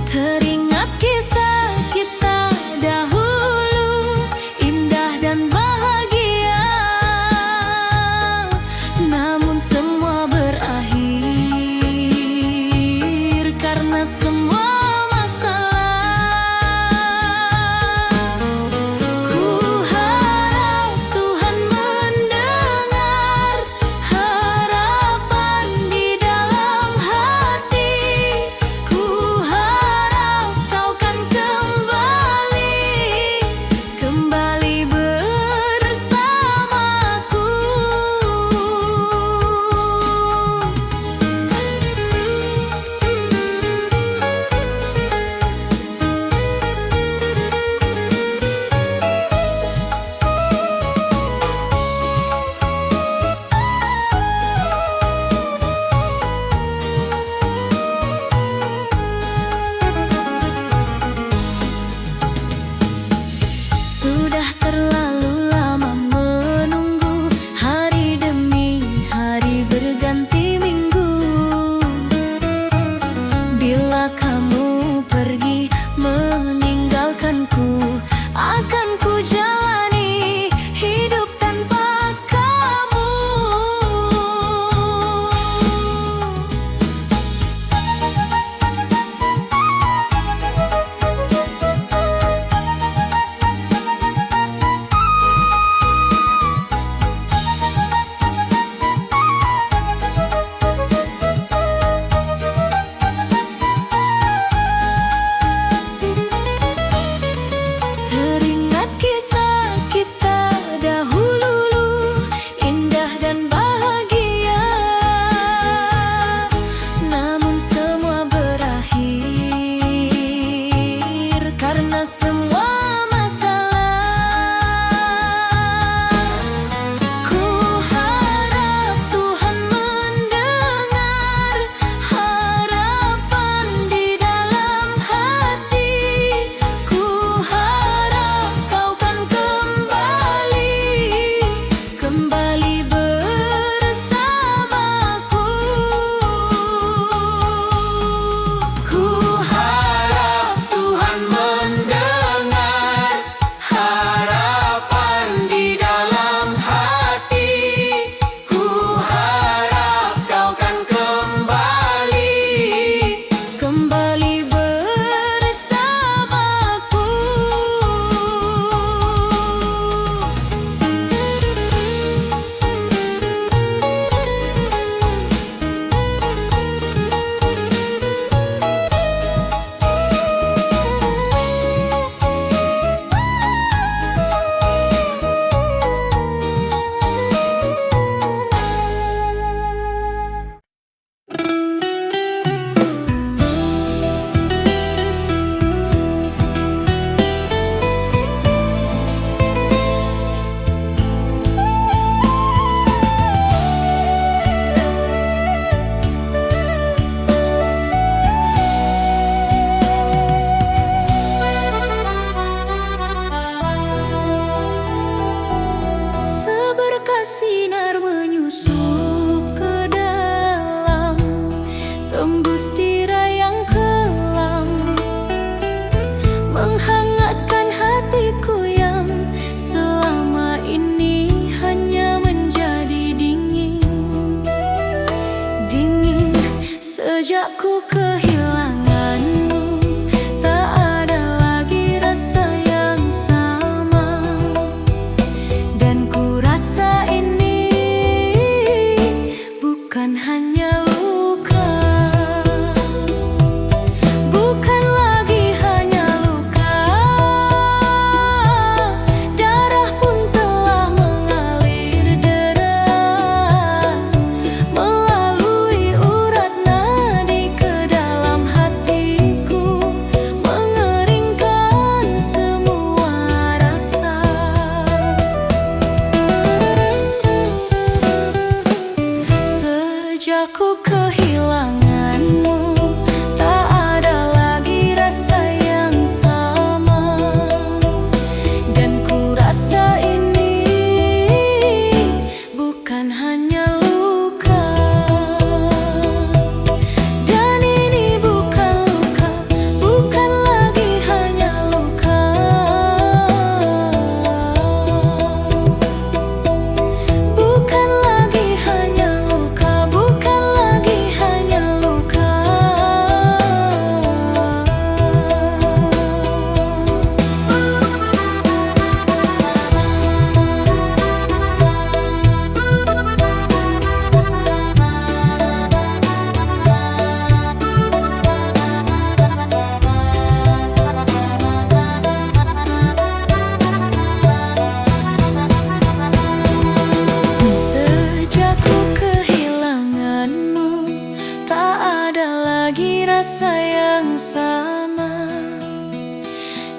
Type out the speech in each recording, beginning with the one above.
Teringat kisah kita dahulu, indah dan bahagia. Namun semua berakhir karena semua masalah. Ku harap Tuhan mendengar harapan di dalam hati. Ku harap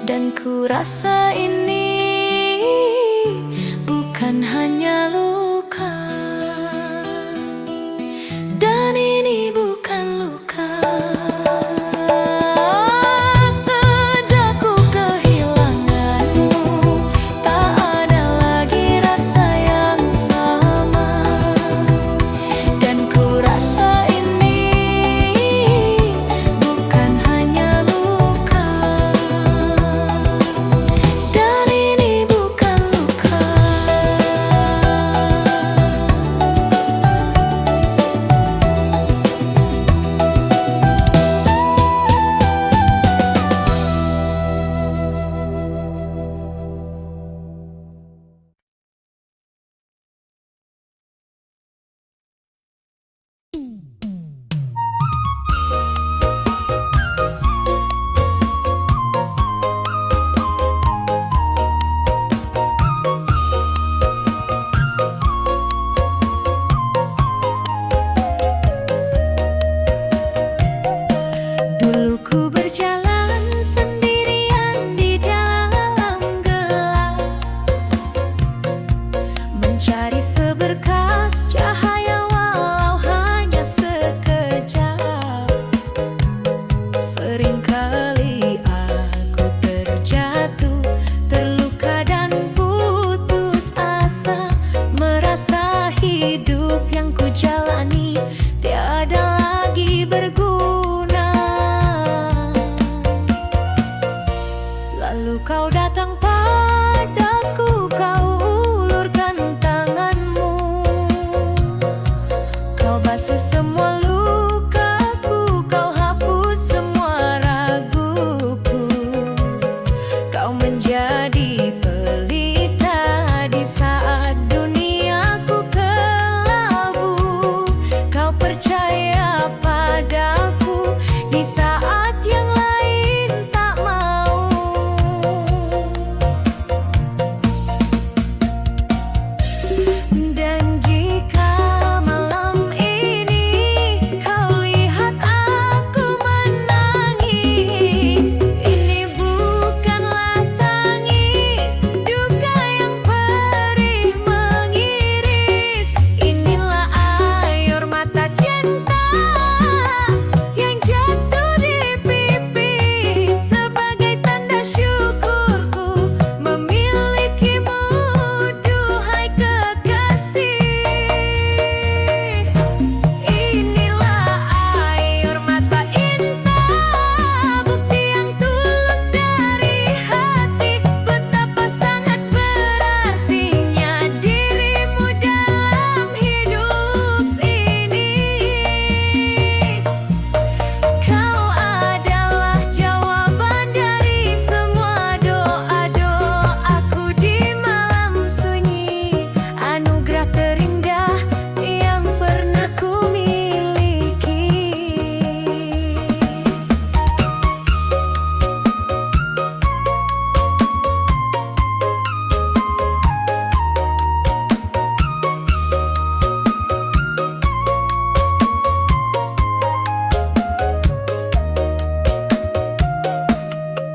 Dan ku rasa ini bukan hanya luka, dan ini bukan luka. Sejak ku kehilanganmu, tak ada lagi rasa yang sama. Dan ku rasa ini bukan hanya luka, dan ini bukan luka. Dulu ku berjalan sendirian di dalam gelap, mencari seberkas cahaya walau hanya sekejap. Seringkali aku terjatuh, terluka dan putus asa, merasa hidup yang ku jalani tiada lagi berguna. Lalu kau datang padaku, kau ulurkan tanganmu, kau basuh semua lukaku, kau hapus semua raguku. Kau menjadi pelita di saat duniaku kelabu. Kau percaya padaku di saat yang lain tak mau. Dan jika malam ini kau lihat aku menangis, ini bukanlah tangis duka yang perih mengiris. Inilah air mata cinta yang jatuh di pipi, sebagai tanda syukurku memilikimu, duhai kekasih. Inilah air mata indah, bukti yang tulus dari hati, betapa sangat berartinya dirimu dalam hidup ini. Kau adalah jawaban dari semua doa-doaku di malam sunyi, anugerah terindah yang pernah ku miliki.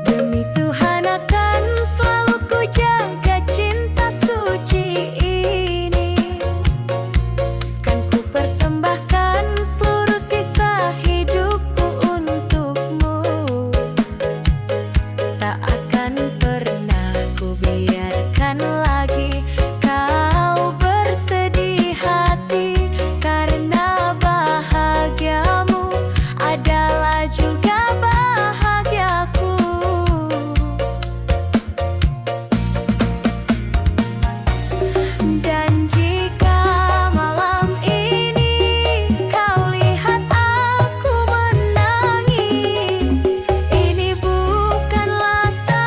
Demi Tuhan akan selalu ku jaga cinta suci ini, kan ku persembahkan seluruh sisa hidupku untukmu. Tak akan pernah ku biarkan lagi kau bersedih hati, karena bahagiamu adalah juga bahagiaku. Dan jika malam ini kau lihat aku menangis, ini bukanlah tangis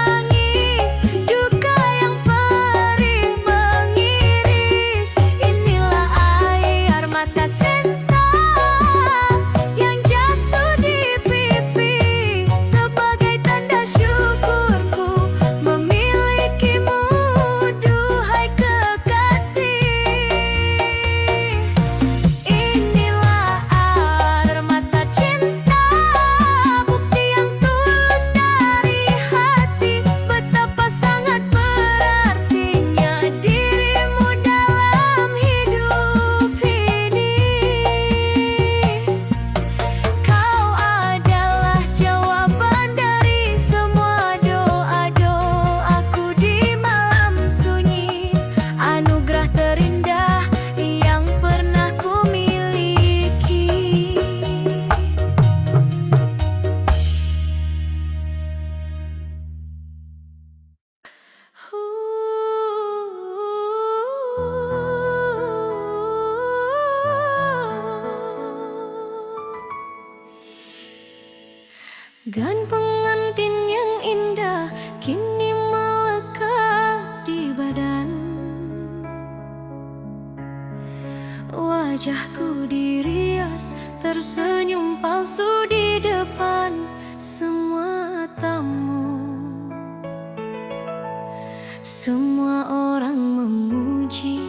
Semua orang memuji,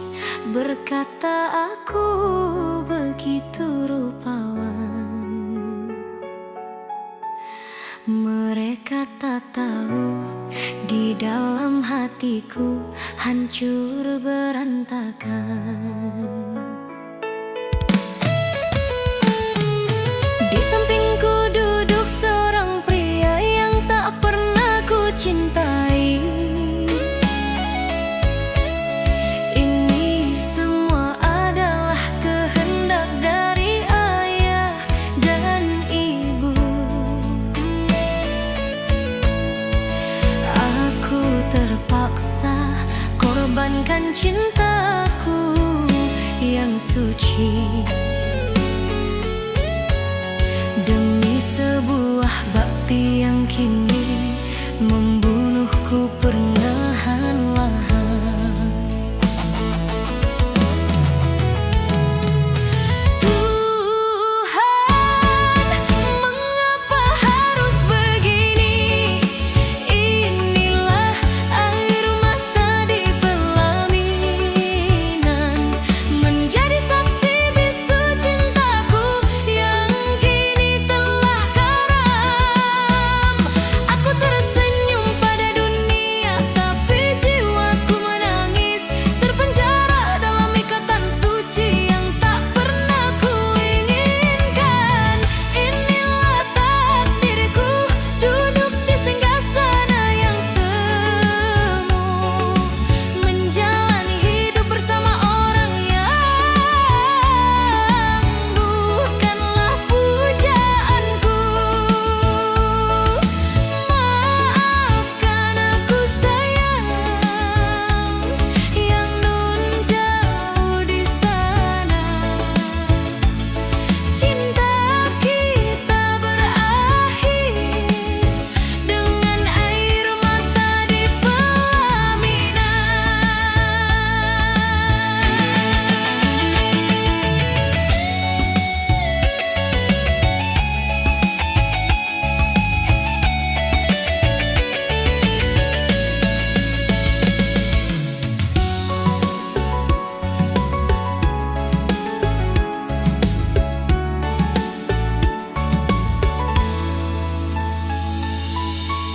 berkata aku begitu rupawan. Mereka tak tahu di dalam hatiku hancur berantakan. Di sampingku duduk seorang pria yang tak pernah ku cintai. Ini semua adalah kehendak dari ayah dan ibu. Aku terpaksa korbankan cintaku yang suci demi sebuah bakti yang kini membunuhku perlahan-lahan. Tuhan, mengapa harus begini? Inilah air mata di pelaminan, menjadi saksi bisu cintaku yang kini telah karam. Aku tersenyum pada dunia, tapi jiwaku menangis, terpenjara dalam ikatan suci yang tak pernah ku inginkan. Inilah takdirku, duduk di singgasana yang semu, menjalani hidup bersama orang yang bukanlah pujaanku. Maafkan aku sayang, yang nun jauh di sana. Cinta kita berakhir dengan air mata di pelaminan.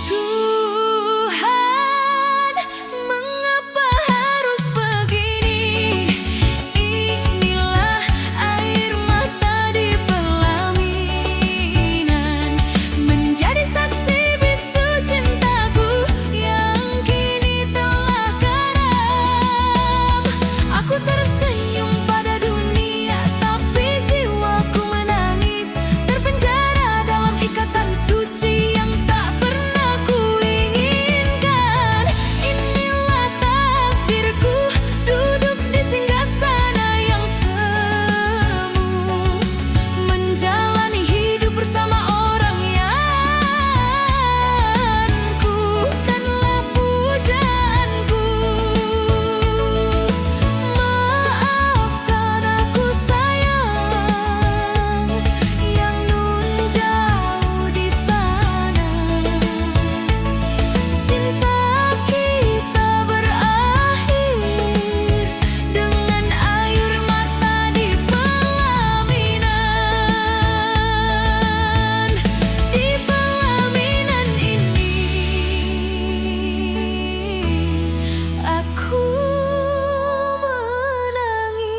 Tuhan, mengapa harus begini? Inilah air mata di pelaminan, menjadi saksi bisu cintaku yang kini telah karam. Aku tersenyum pada dunia, tapi jiwaku menangis, terpenjara dalam ikatan suci yang tak pernah ku inginkan. Inilah takdirku, duduk di singgasana yang semu, menjalani hidup bersama orang yang bukanlah pujaanku. Maafkan aku sayang, yang nun jauh di sana. Cinta kita berakhir dengan air mata di pelaminan. Di pelaminan ini aku menangis.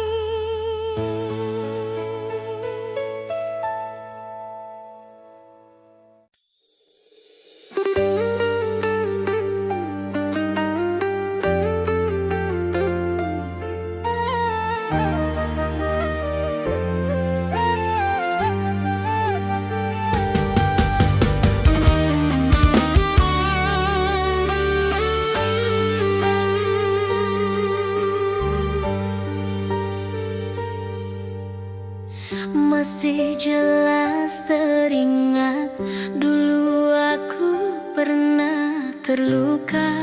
Masih jelas teringat, dulu aku pernah terluka.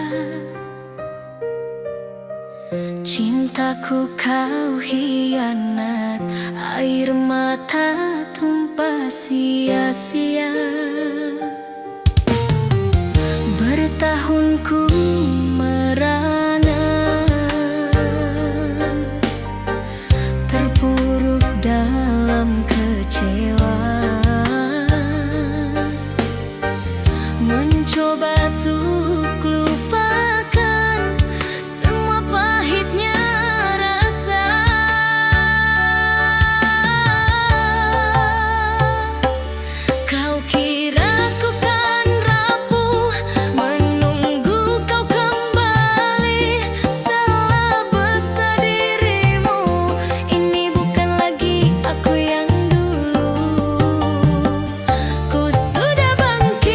Cintaku kau hianat, air mata tumpah sia-sia. Bertahun ku merah coba untuk lupakan semua pahitnya rasa. Kau kira ku kan rapuh menunggu kau kembali. Salah besar dirimu, ini bukan lagi aku yang dulu. Ku sudah bangkit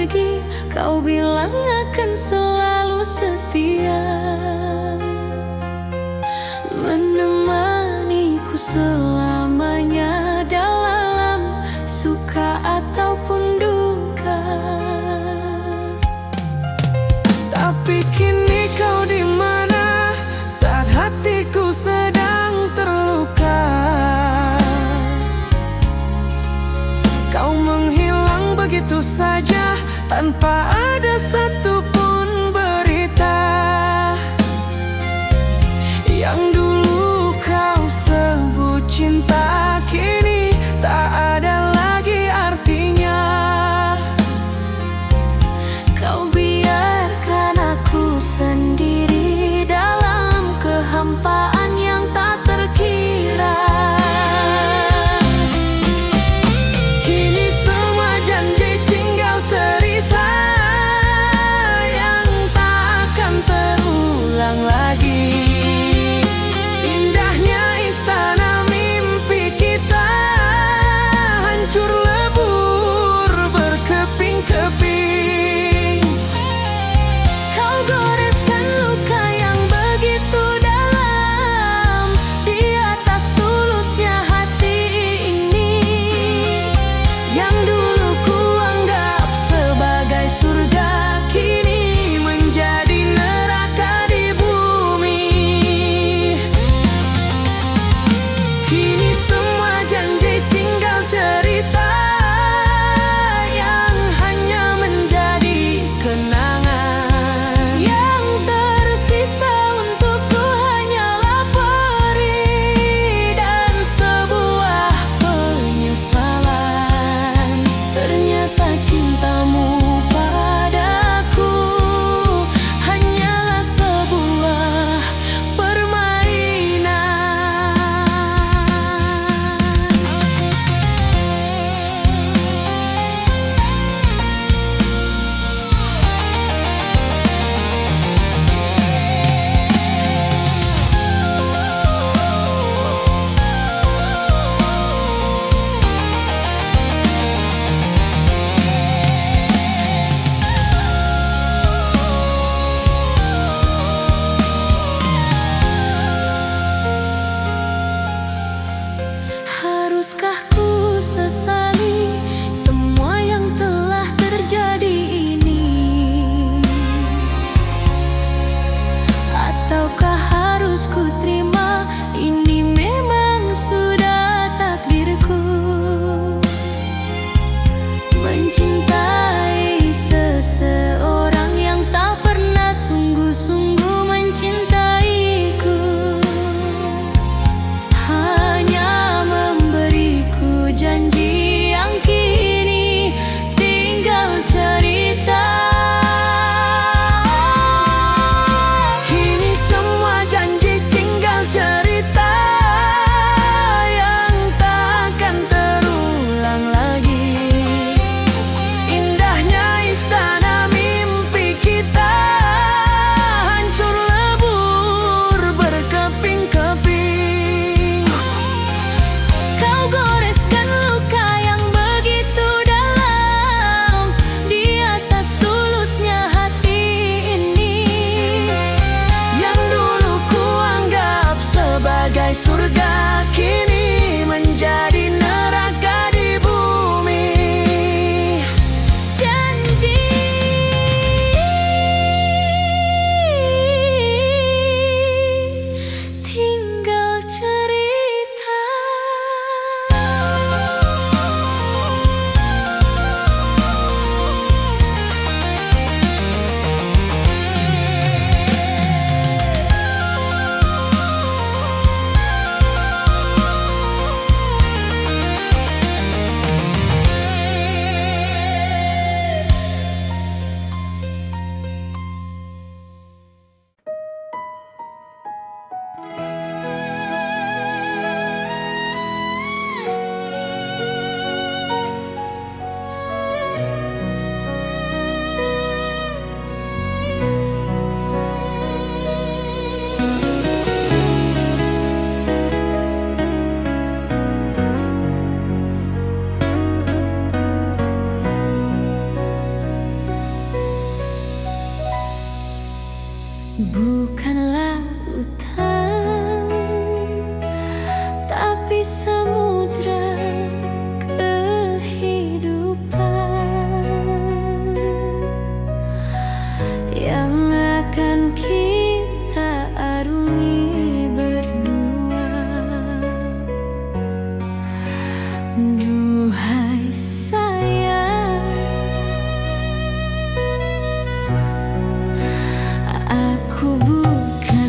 pergi, kau bilang akan selalu setia, menemaniku selamanya dalam suka ataupun duka. Tapi kini kau di mana saat hatiku sedang terluka? Kau menghilang begitu saja tanpa ada satupun berita. Yang dulu kau sebut cinta kini tak ada lagi artinya. Kau biarkan aku sendiri dalam kehampaan yang tak terkira. Kini semua janji tinggal cerita. Bukan lautan, tapi samudra kehidupan yang akan kita arungi berdua. Duhai sayang, aku bukan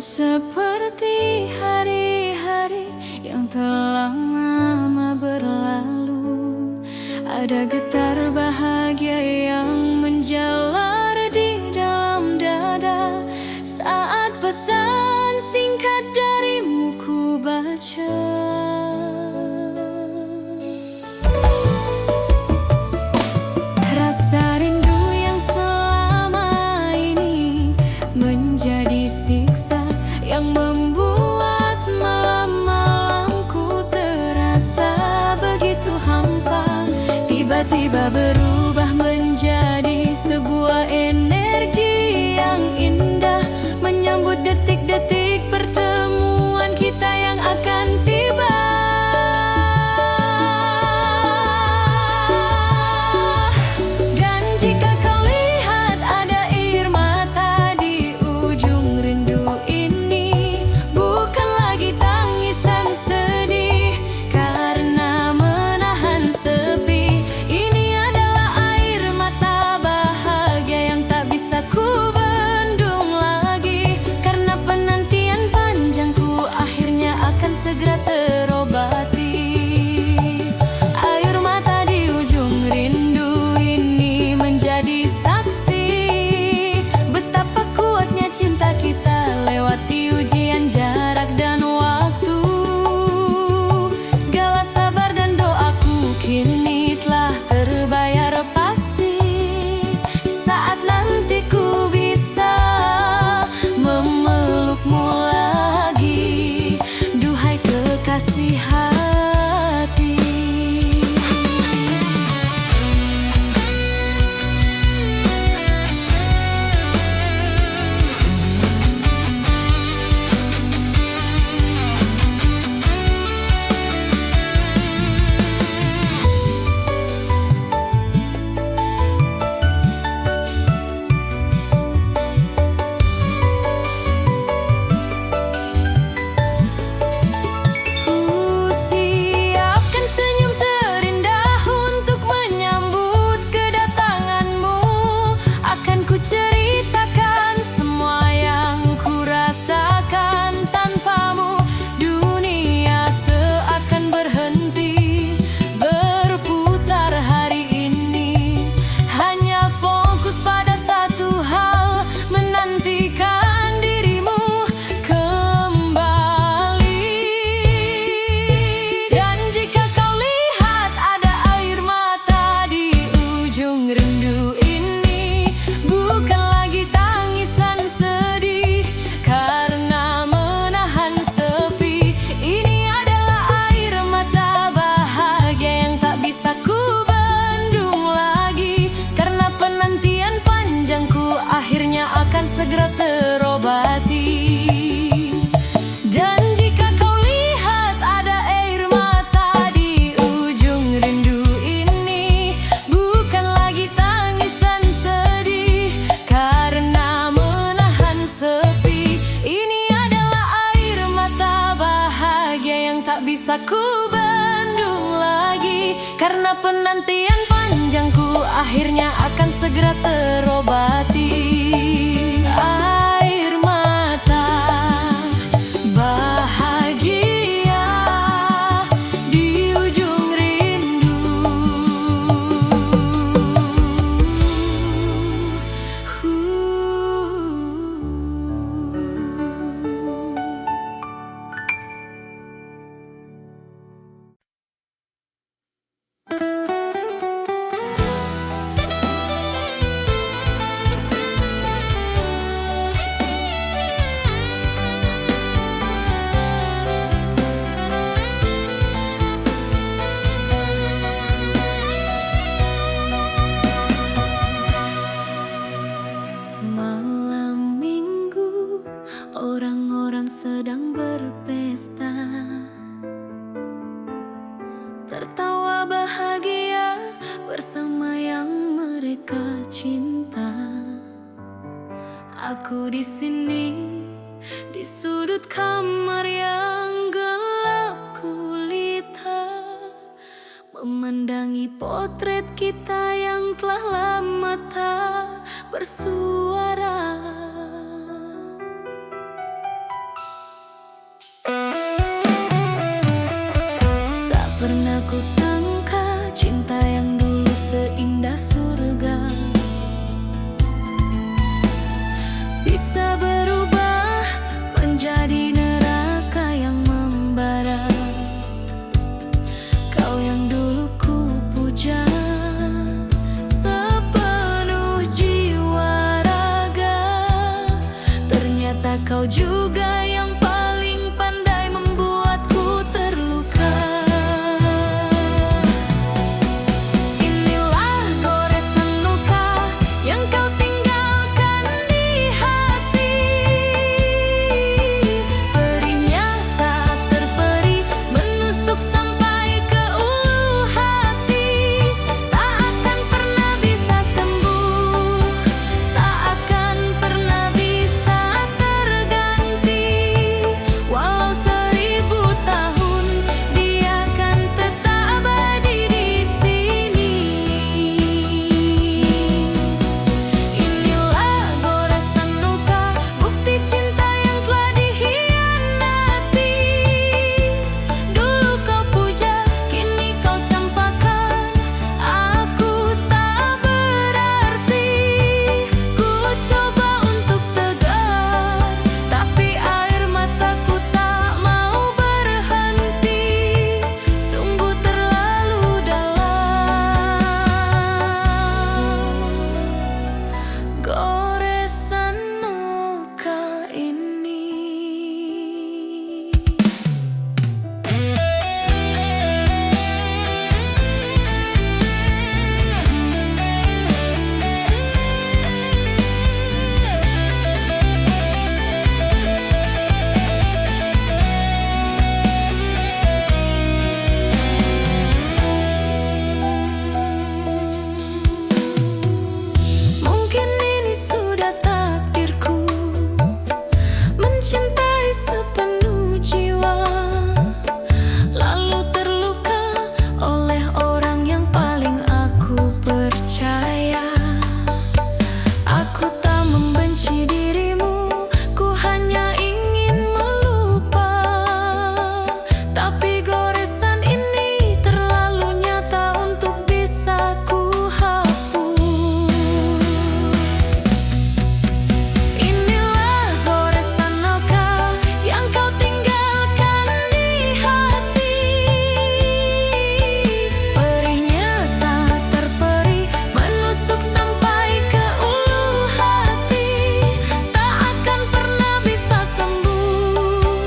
Tak seperti hari-hari yang telah lama berlalu. Ada getar bahagia yang menjalar di dalam dada saat pesan singkat darimu ku baca. Rasa rindu yang selama ini menjadi siksa yang membuat malam-malamku terasa begitu hampa. Tiba-tiba berubah menjadi sebuah energi yang indah, menyambut detik-detik pertemuan kita yang akan tiba. Dan jika kau lihat ada air mata di ujung rindu ini, bukan lagi tangisan sedih karena menahan sepi. Ini adalah air mata bahagia yang tak bisa ku bendung lagi, karena penantian panjangku akhirnya akan segera terobati. Air mata di ujung rindu ini menjadi saksi betapa kuatnya cinta kita lewati ujian jarak dan waktu. Segala sabar dan doaku kini telah terbayar pasti. Saat nanti ku bisa memelukmu lagi, duhai kekasih hati. Ku siapkan senyum terindah untuk menyambut kedatanganmu. Akan ku ceritakan semua yang ku rasakan tanpamu. Dunia seakan berhenti berputar hari ini, hanya fokus pada satu hal, menantikan dirimu kembali. Dan jika kau lihat ada air mata di ujung rindu ini, bukan lagi tangisan sedih karena menahan sepi. Ini adalah air mata bahagia yang tak bisa ku bendung lagi, karena penantian panjangku akhirnya akan segera terobati. Dan jika kau lihat ada air mata di ujung rindu ini, bukan lagi tangisan sedih karena menahan sepi. Ini adalah air mata bahagia yang tak bisa ku bendung lagi, karena penantian panjangku akhirnya akan segera terobati. Air mata bahagia di ujung rindu. Malam minggu, orang-orang sedang berpesta, tertawa bahagia bersama yang mereka cinta. Aku di sini di sudut kamar yang gelap gulita, memandangi potret kita yang telah lama tak bersuara. ku sangka cinta yang dulu seindah surga bisa berubah menjadi neraka yang membara. Kau yang dulu ku puja sepenuh jiwa raga, ternyata kau juga yang paling pandai membuatku terluka. Inilah goresan luka yang kau tinggalkan di hati. Perihnya tak terperi, menusuk sampai ke ulu hati. Tak akan pernah bisa sembuh, tak akan pernah bisa terganti. Walau 1000 tahun, dia akan tetap abadi di sini. Inilah goresan luka, bukti cinta yang telah dikhianati. Dulu kau puja, kini kau campakkan, aku tak berarti. Ku coba untuk tegar, tapi air mataku tak mau berhenti. Sungguh terlalu dalam goresan luka ini. Mungkin ini sudah takdirku, mencintai sepenuh jiwa, lalu terluka oleh orang yang paling aku percaya. Aku tak membenci dirimu, ku hanya ingin melupa. Tapi goresan ini terlalu nyata untuk bisa ku hapus. Inilah goresan luka yang kau tinggalkan di hati. Perihnya tak terperi, menusuk sampai ke ulu hati. Tak akan pernah bisa sembuh,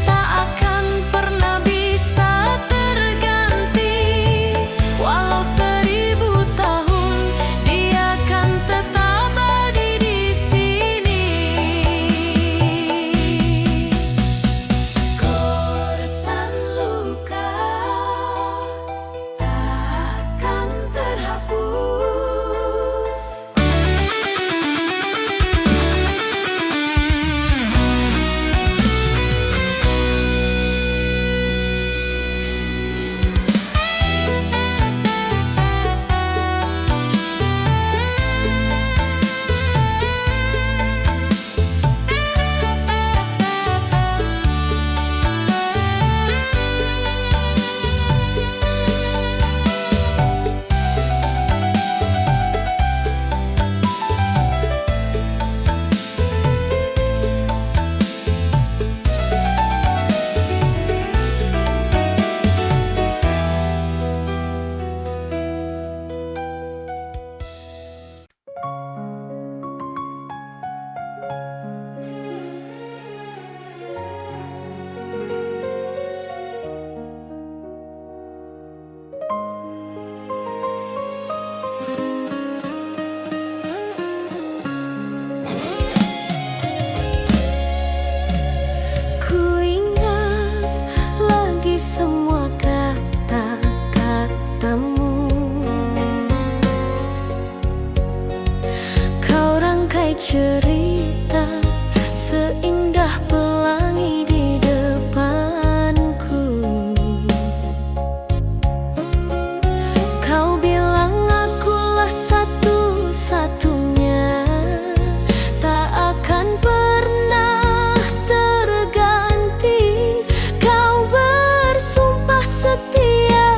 tak akan pernah bisa terganti. Walau 1000 tahun, dia akan tetap abadi di sini. Goresan luka takkan terhapus. Ku ingat lagi semua kata-katamu. Kau rangkai cerita seindah pelangi di depanku. Kau bilang akulah satu-satunya, tak akan pernah terganti. Kau bersumpah setia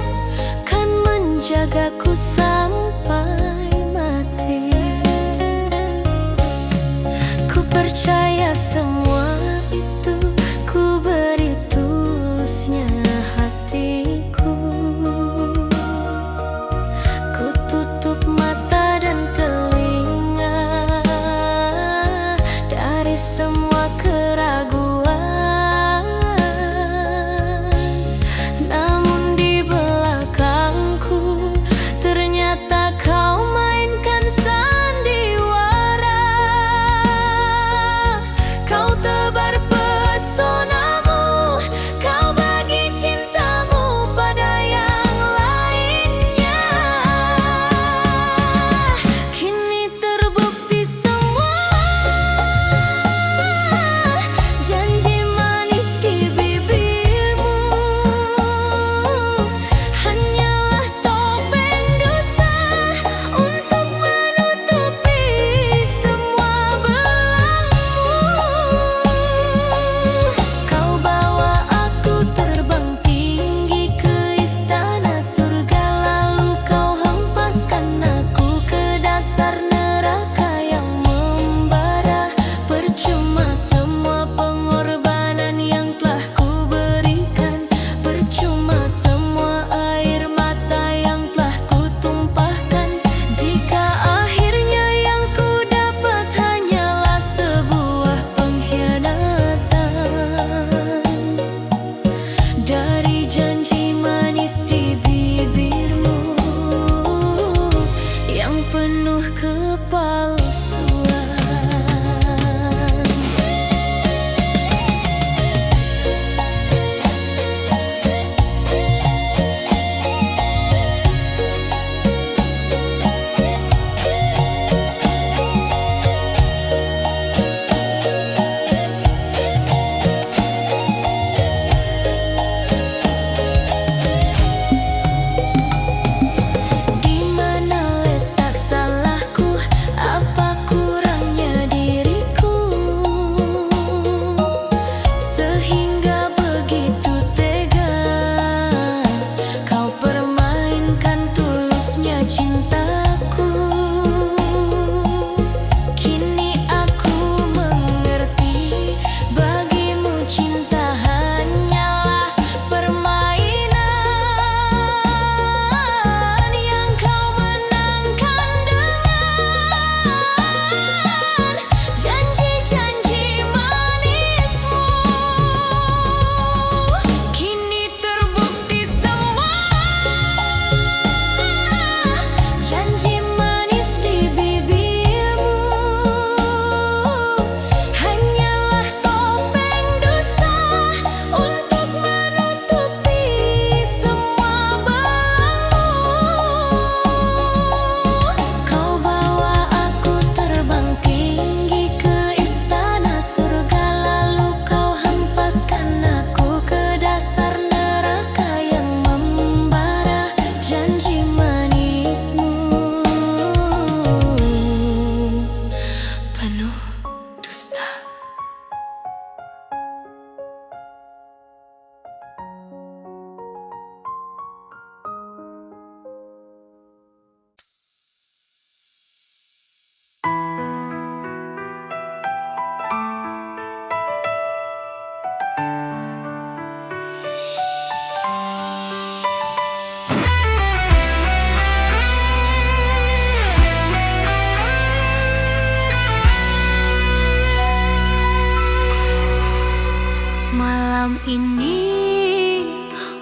Malam ini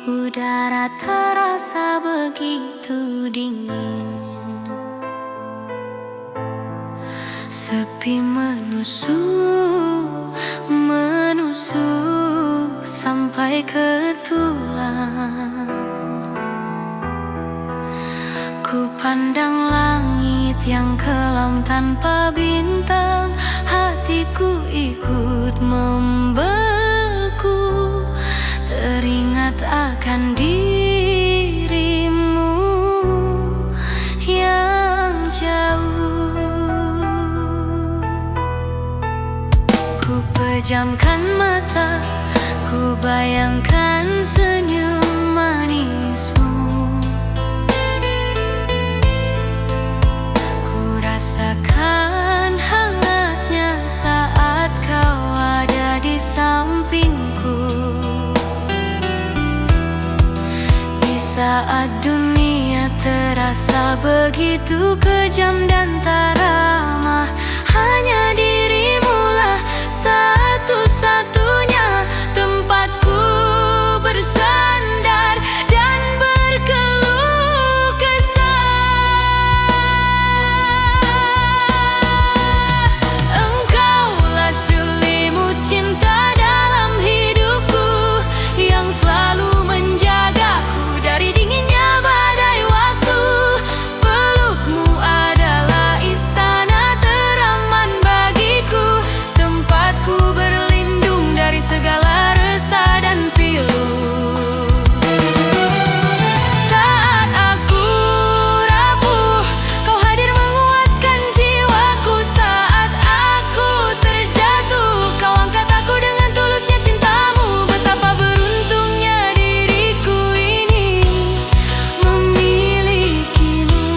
udara terasa begitu dingin, sepi menusuk sampai ke tulang. Ku pandang langit yang kelam tanpa bintang, hatiku ikut membeku, teringat akan dirimu yang jauh. Ku pejamkan mata, ku bayangkan senyum manismu, ku rasakan hangatnya saat kau ada di sampingku. Di saat dunia terasa begitu kejam dan tak ramah, hanya dirimulah satu-satunya tempatku bersandar dan berkeluh kesah. Engkaulah selimut cinta dalam hidupku, yang selalu menjagaku dari dinginnya badai waktu. Pelukmu adalah istana teraman bagiku, tempatku berlindung dari segala resah dan pilu. Saat aku rapuh, kau hadir menguatkan jiwaku. Saat aku terjatuh, kau angkat aku dengan tulusnya cintamu. Betapa beruntungnya diriku ini memilikimu.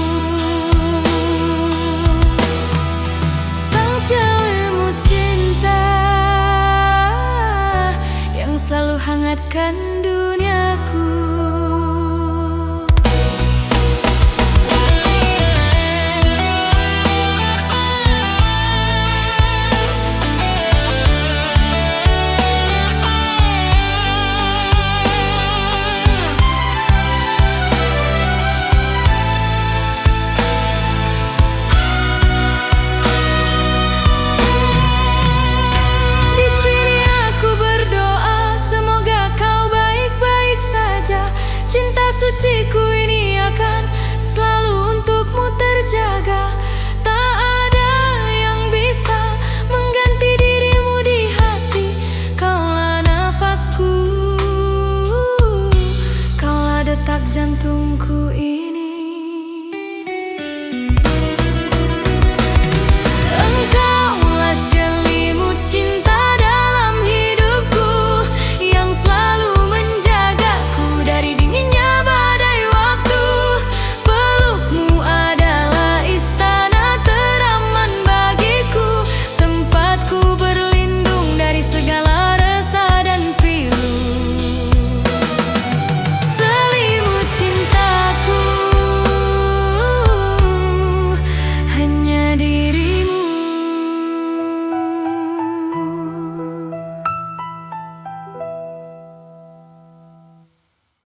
Sang selimut cinta yang selalu hangatkan duniaku. Di sini aku berdoa, semoga kau baik-baik saja. Cinta suciku